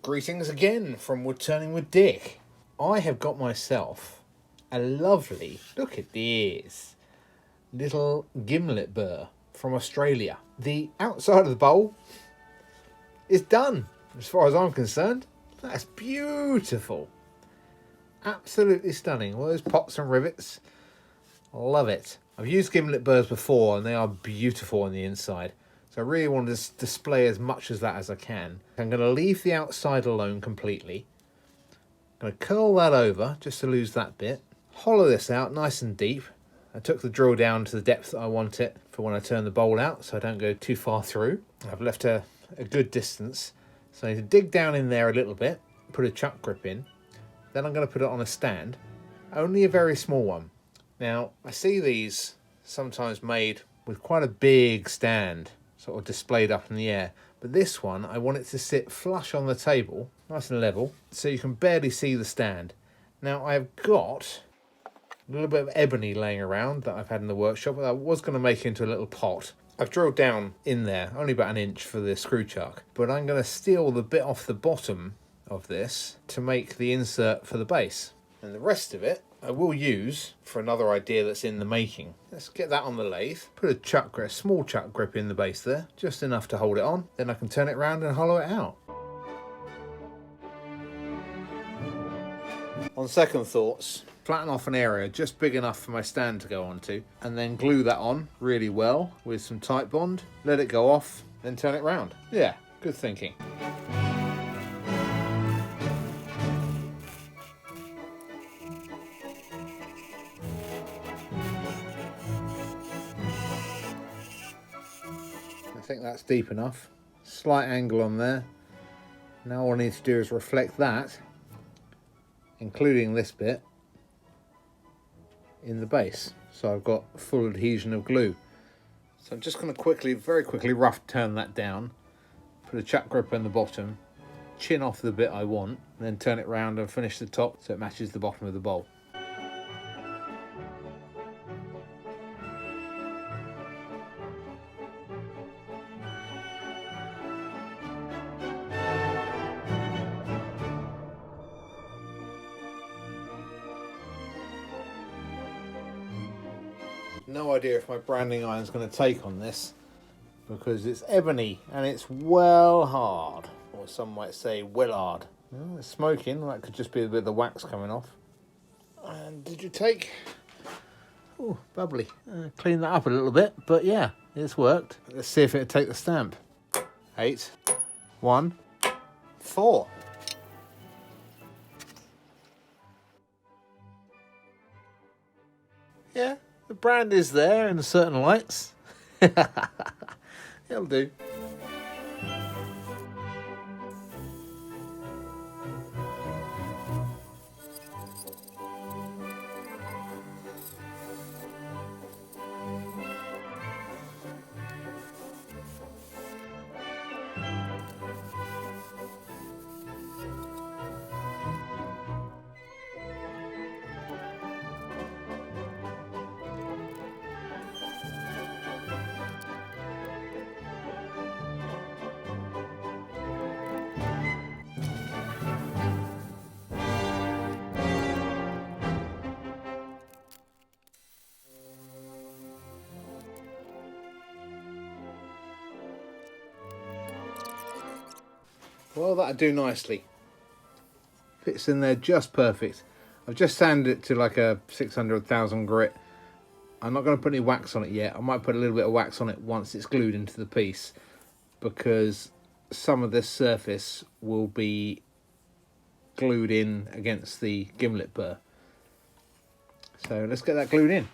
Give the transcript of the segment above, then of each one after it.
Greetings again from Woodturning with Dick. I have got myself a lovely, look at this, little Gimlet Burr from Australia. The outside of the bowl is done, as far as I'm concerned. That's beautiful. Absolutely stunning. All those pots and rivets. Love it. I've used Gimlet Burrs before and they are beautiful on the inside. So I really want to display as much as that as I can. I'm going to leave the outside alone completely. I'm going to curl that over just to lose that bit. Hollow this out nice and deep. I took the drill down to the depth that I want it for when I turn the bowl out, so I don't go too far through. I've left a good distance. So I need to dig down in there a little bit, put a chuck grip in. Then I'm going to put it on a stand. Only a very small one. Now, I see these sometimes made with quite a big stand, sort of displayed up in the air, but this one I want it to sit flush on the table, nice and level, so you can barely see the stand. Now I've got a little bit of ebony laying around that I've had in the workshop that I was going to make into a little pot. I've drilled down in there, only about an inch for the screw chuck, but I'm going to steal the bit off the bottom of this to make the insert for the base, and the rest of it I will use for another idea that's in the making. Let's get that on the lathe. Put a small chuck grip in the base there, just enough to hold it on. Then I can turn it around and hollow it out. On second thoughts, flatten off an area just big enough for my stand to go onto, and then glue that on really well with some tight bond. Let it go off, then turn it round. Yeah, good thinking. I think that's deep enough. Slight angle on there. Now all I need to do is reflect that, including this bit, in the base. So I've got full adhesion of glue. So I'm just going to very quickly rough turn that down, put a chuck grip on the bottom, chin off the bit I want, and then turn it round and finish the top so it matches the bottom of the bowl. No idea if my branding iron is going to take on this because it's ebony and it's well hard, or some might say well hard. Oh, it's smoking. That could just be a bit of the wax coming off. And did you take? Oh, bubbly. Clean that up a little bit, but yeah, it's worked. Let's see if it'll take the stamp. 8, 1, 4. Yeah. The brand is there in certain lights. It'll do. Well, that'll do nicely. Fits in there just perfect. I've just sanded it to like a 600,000 grit. I'm not going to put any wax on it yet. I might put a little bit of wax on it once it's glued into the piece, because some of this surface will be glued in against the Gimlet Burr. So let's get that glued in.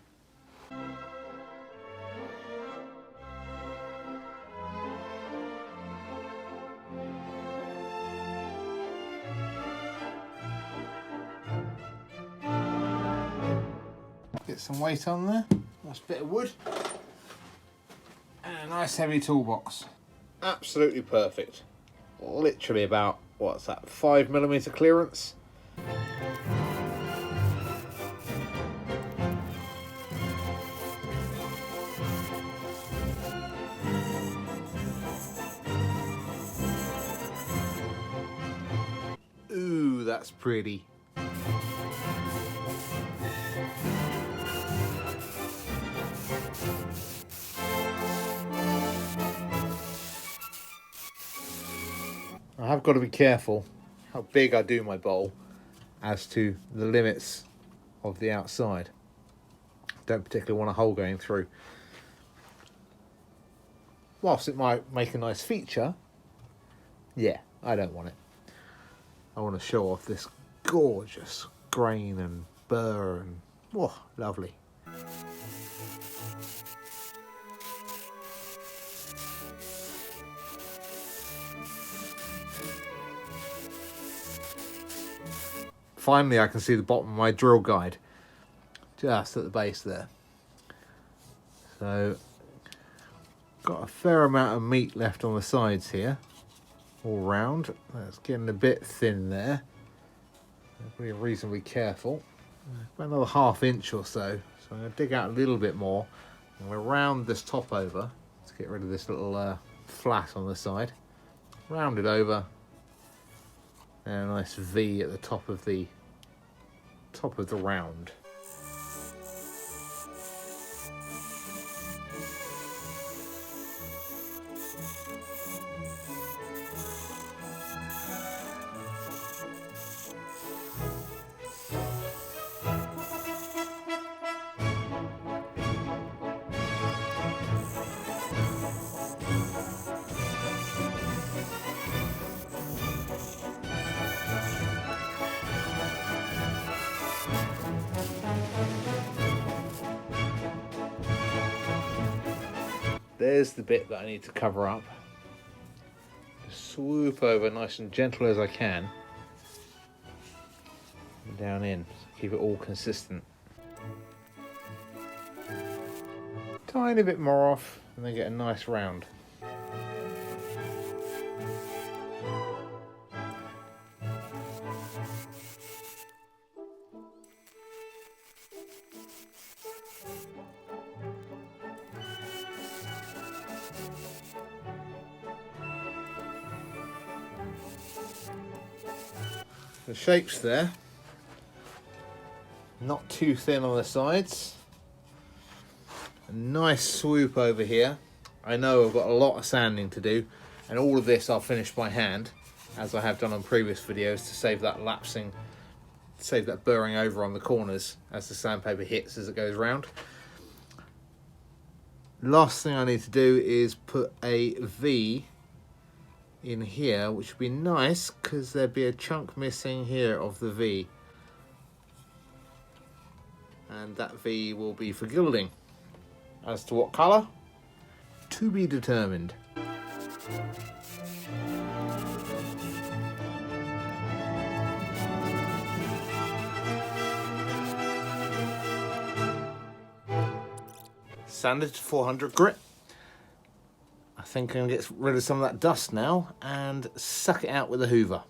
Get some weight on there, nice bit of wood, and a nice heavy toolbox. Absolutely perfect. Literally about, what's that, 5mm clearance. Ooh, that's pretty. I have got to be careful how big I do my bowl as to the limits of the outside. Don't particularly want a hole going through. Whilst it might make a nice feature, yeah, I don't want it. I want to show off this gorgeous grain and burr and, oh, lovely. Finally, I can see the bottom of my drill guide, just at the base there. So, got a fair amount of meat left on the sides here, all round. That's getting a bit thin there. Be reasonably careful. About another ½ inch or so. So I'm going to dig out a little bit more. I'm going to round this top over to get rid of this little flat on the side. Round it over. And a nice V at the top of the round. There's the bit that I need to cover up. Just swoop over nice and gentle as I can. And down in. Keep it all consistent. Tiny bit more off and then get a nice round. The shape's there, not too thin on the sides. A nice swoop over here. I know I've got a lot of sanding to do, and all of this I'll finish by hand, as I have done on previous videos, to save that lapsing, save that burring over on the corners as the sandpaper hits as it goes round. Last thing I need to do is put a V in here, which would be nice because there'd be a chunk missing here of the V, and that V will be for gilding. As to what colour, to be determined. Sanded to 400 grit. I think I'm going to get rid of some of that dust now and suck it out with a hoover.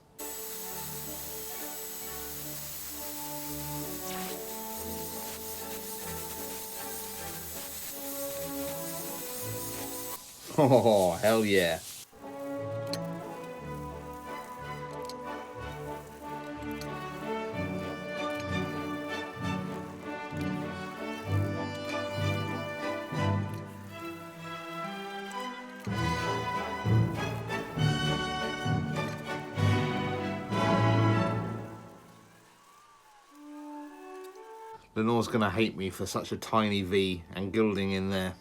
Oh, hell yeah. Lenore's gonna hate me for such a tiny V and gilding in there.